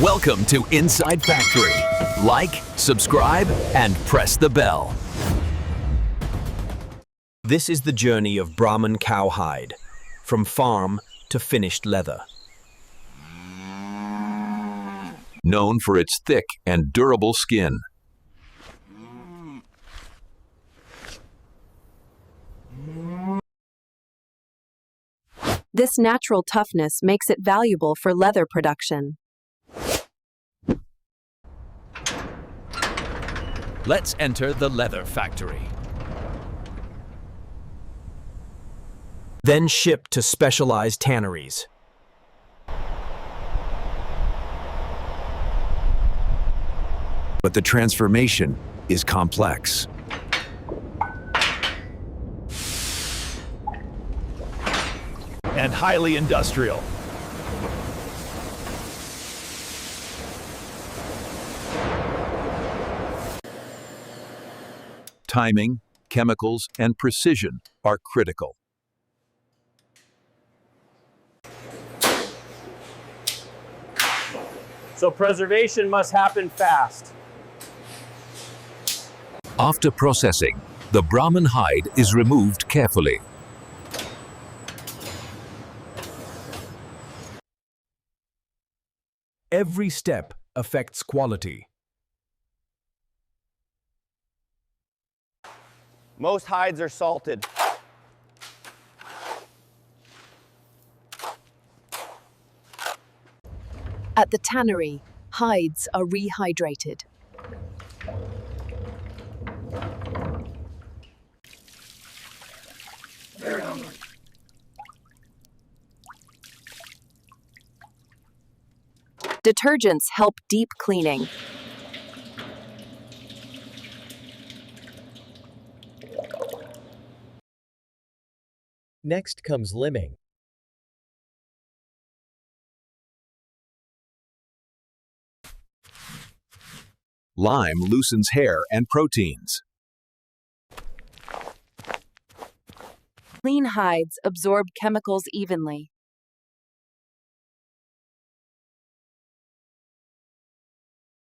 Welcome to Inside Factory. Like, subscribe, and press the bell. This is the journey of Brahman cowhide, from farm to finished leather. Known for its thick and durable skin. This natural toughness makes it valuable for leather production. Let's enter the leather factory. Then shipped to specialized tanneries. But the transformation is complex. And highly industrial. Timing, chemicals, and precision are critical. So preservation must happen fast. After processing, the Brahman hide is removed carefully. Every step affects quality. Most hides are salted. At the tannery, hides are rehydrated. Detergents help deep cleaning. Next comes limbing. Lime loosens hair and proteins. Clean hides absorb chemicals evenly.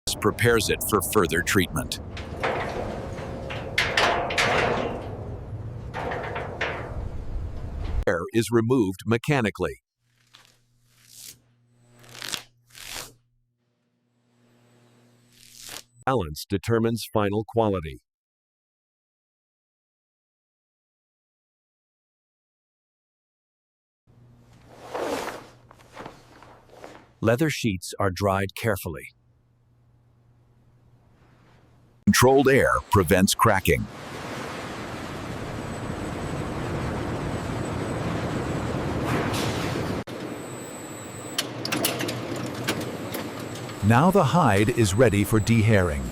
This prepares it for further treatment. Hair is removed mechanically. Balance determines final quality. Leather sheets are dried carefully. Controlled air prevents cracking. Now the hide is ready for dehairing.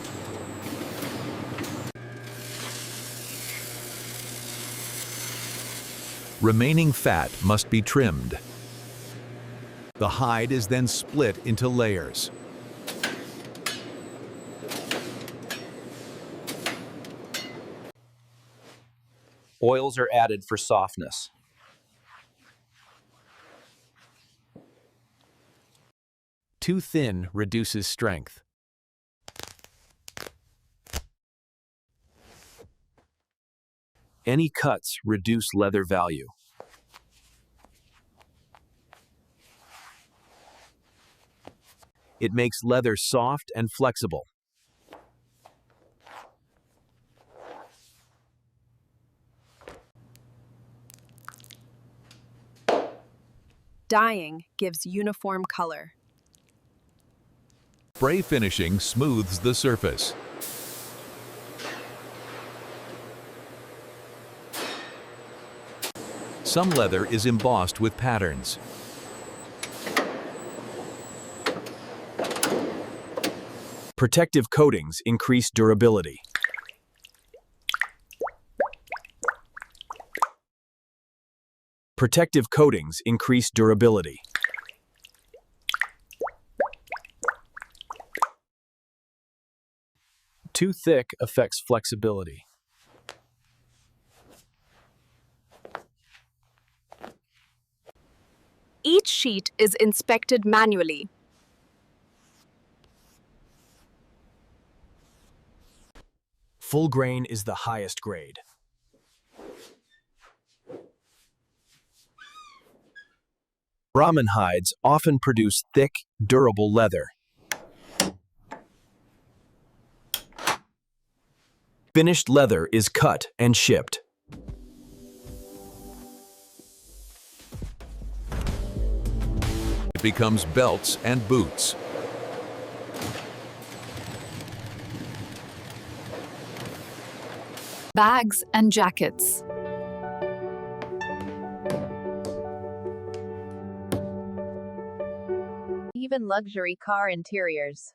Remaining fat must be trimmed. The hide is then split into layers. Oils are added for softness. Too thin reduces strength. Any cuts reduce leather value. It makes leather soft and flexible. Dyeing gives uniform color. Spray finishing smooths the surface. Some leather is embossed with patterns. Protective coatings increase durability. Protective coatings increase durability. Too thick affects flexibility. Each sheet is inspected manually. Full grain is the highest grade. Brahman hides often produce thick, durable leather. Finished leather is cut and shipped. It becomes belts and boots. Bags and jackets. Even luxury car interiors.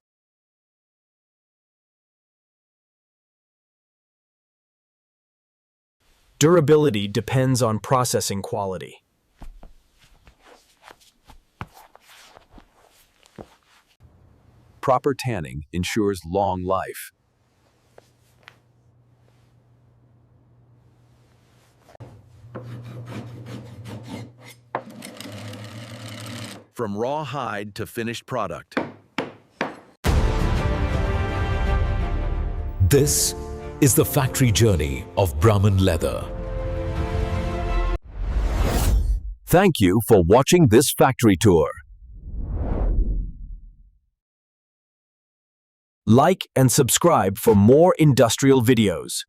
Durability depends on processing quality. Proper tanning ensures long life. From raw hide to finished product. This is the factory journey of Brahman leather. Thank you for watching this factory tour. Like and subscribe for more industrial videos.